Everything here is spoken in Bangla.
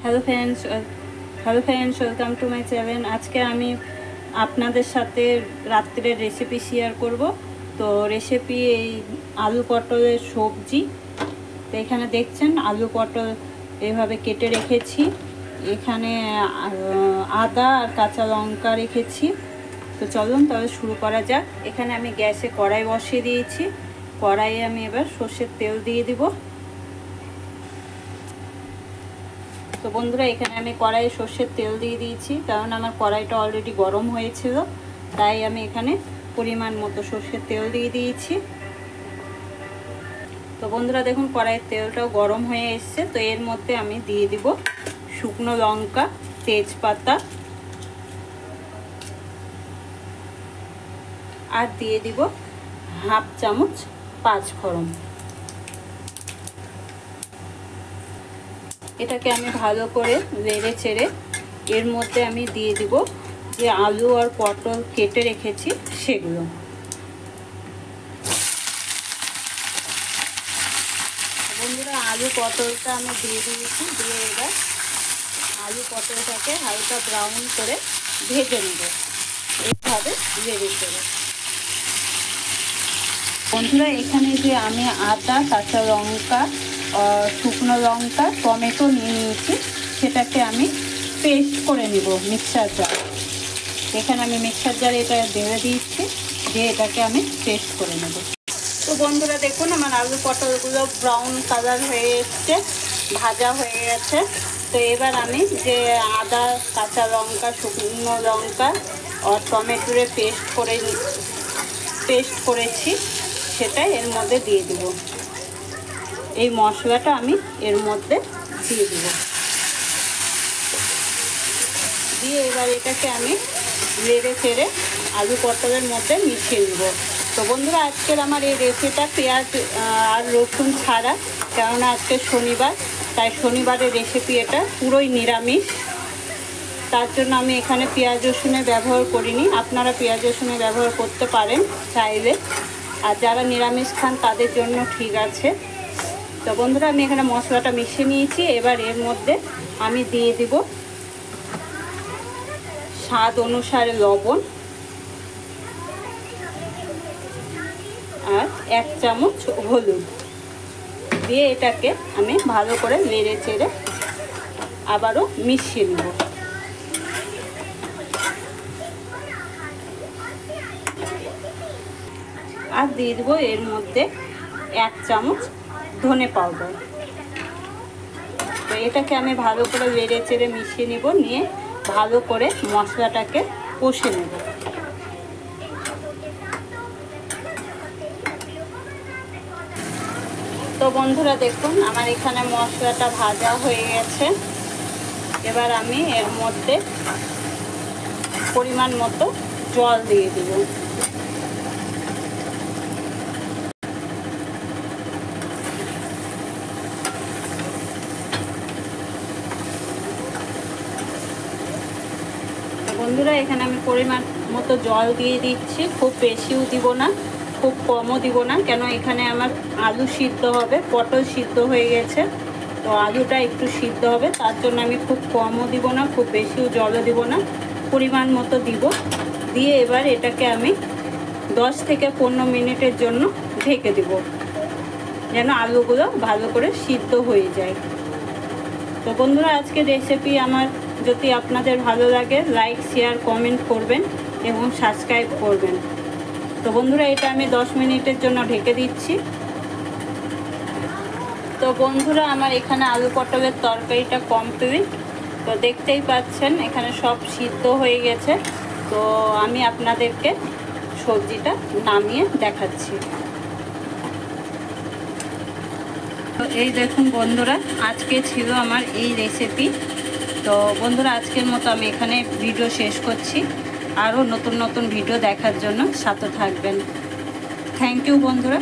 Hello friends, welcome to my channel. আজকে আমি আপনাদের সাথে রাত্রের রেসিপি শেয়ার করব। তো রেসিপি এই আলু পটলের সবজি। তো এখানে দেখছেন আলু পটল এভাবে কেটে রেখেছি। এখানে আদা আর কাঁচা লঙ্কা রেখেছি। তো চলুন তাহলে শুরু করা যাক। এখানে আমি গ্যাসে কড়াই বসিয়ে দিয়েছি। কড়াইয়ে আমি এবার সর্ষের তেল দিয়ে দিব। তো বন্ধুরা, এখানে আমি কড়াইয়ে সর্ষের তেল দিয়ে দিয়েছি, কারণ আমার কড়াইটা অলরেডি গরম হয়েছিল, তাই আমি এখানে পরিমাণ মতো সর্ষের তেল দিয়ে দিয়েছি। তো বন্ধুরা দেখুন, কড়াইয়ের তেলটাও গরম হয়ে এসছে। তো এর মধ্যে আমি দিয়ে দিব শুকনো লঙ্কা, তেজপাতা আর দিয়ে দিব হাফ চামচ পাঁচফোড়ন। এটাকে আমি ভালো করে নেড়ে চেড়ে এর মধ্যে আমি দিয়ে দিব যে আলু আর পটল কেটে রেখেছি সেগুলো। বন্ধুরা, আলু পটলটা আমি দিয়ে দিয়েছি। দিয়ে এবার আলু পটলটাকে হালকা ব্রাউন করে ভেজে নেব, এইভাবে নেড়ে চেড়ে। বন্ধুরা, এখানে যে আমি আদা, কাঁচা লঙ্কা, শুকনো লঙ্কা, টমেটো নিয়ে নিয়েছি, সেটাকে আমি পেস্ট করে নিব মিক্সার জার। এখানে আমি মিক্সার জারে এটা ঢেলে দিচ্ছি, দিয়ে এটাকে আমি পেস্ট করে নেব। তো বন্ধুরা দেখুন, আমার আলু পটলগুলো ব্রাউন কালার হয়ে এসছে, ভাজা হয়ে গেছে। তো এবার আমি যে আদা, কাঁচা লঙ্কা, শুকনো লঙ্কা আর টমেটোরে পেস্ট করেছি সেটা এর মধ্যে দিয়ে দেব। এই মশলাটা আমি এর মধ্যে দিয়ে দেব। দিয়ে এবার এটাকে আমি নেড়ে চেড়ে আলু পটলের মধ্যে মিশিয়ে নেব। তো বন্ধুরা, আজকের আমার এই রেসিপিটা পেঁয়াজ আর রসুন ছাড়া, কেননা আজকে শনিবার, তাই শনিবারের রেসিপি এটা পুরোই নিরামিষ। তার জন্য আমি এখানে পেঁয়াজ রসুনের ব্যবহার করিনি। আপনারা পেঁয়াজ রসুনের ব্যবহার করতে পারেন চাইলে, আর যারা নিরামিষ খান তাদের জন্য ঠিক আছে। তো বন্ধুরা, আমি এখানে মশলাটা মিশিয়ে নিয়েছি। এবার এর মধ্যে আমি দিয়ে দিব স্বাদ অনুসারে লবণ আর 1 চামচ হলুদ দিয়ে এটাকে আমি ভালো করে নেড়ে চেড়ে আবারও মিশিয়ে নেব। আর দিয়ে দেবো এর মধ্যে 1 চামচ ধনে পাউডার। তো এটাকে আমি ভালো করে নেড়ে চেড়ে মিশিয়ে নেব, নিয়ে ভালো করে মশলাটাকে কষে নেব। তো বন্ধুরা দেখুন, আমার এখানে মশলাটা ভাজা হয়ে গেছে। এবার আমি এর মধ্যে পরিমাণ মতো জল দিয়ে দেব। বন্ধুরা, এখানে আমি পরিমাণ মতো জল দিয়ে দিচ্ছি। খুব বেশিও দিব না, খুব কমও দিব না, কেন এখানে আমার আলু সিদ্ধ হবে, পটল সিদ্ধ হয়ে গেছে। তো আলুটা একটু সিদ্ধ হবে, তার জন্য আমি খুব কমও দিব না, খুব বেশিও জলও দিব না, পরিমাণ মতো দিব। দিয়ে এবার এটাকে আমি 10 থেকে 15 মিনিটের জন্য ঢেকে দেব, যেন আলুগুলো ভালো করে সিদ্ধ হয়ে যায়। তো বন্ধুরা, আজকে রেসিপি আমার যদি আপনাদের ভালো লাগে, লাইক, শেয়ার, কমেন্ট করবেন এবং সাবস্ক্রাইব করবেন। তো বন্ধুরা, এটা আমি 10 মিনিটের জন্য ঢেকে দিচ্ছি। তো বন্ধুরা, আমার এখানে আলু পটলের তরকারিটা কমপ্লিট। তো দেখতেই পাচ্ছেন এখানে সব সিদ্ধ হয়ে গেছে। তো আমি আপনাদেরকে সবজিটা নামিয়ে দেখাচ্ছি। তো এই দেখুন বন্ধুরা, আজকে ছিল আমার এই রেসিপি। তো বন্ধুরা, আজকের মতো আমি এখানে ভিডিও শেষ করছি। আরও নতুন নতুন ভিডিও দেখার জন্য সাথে থাকবেন। থ্যাংক ইউ বন্ধুরা।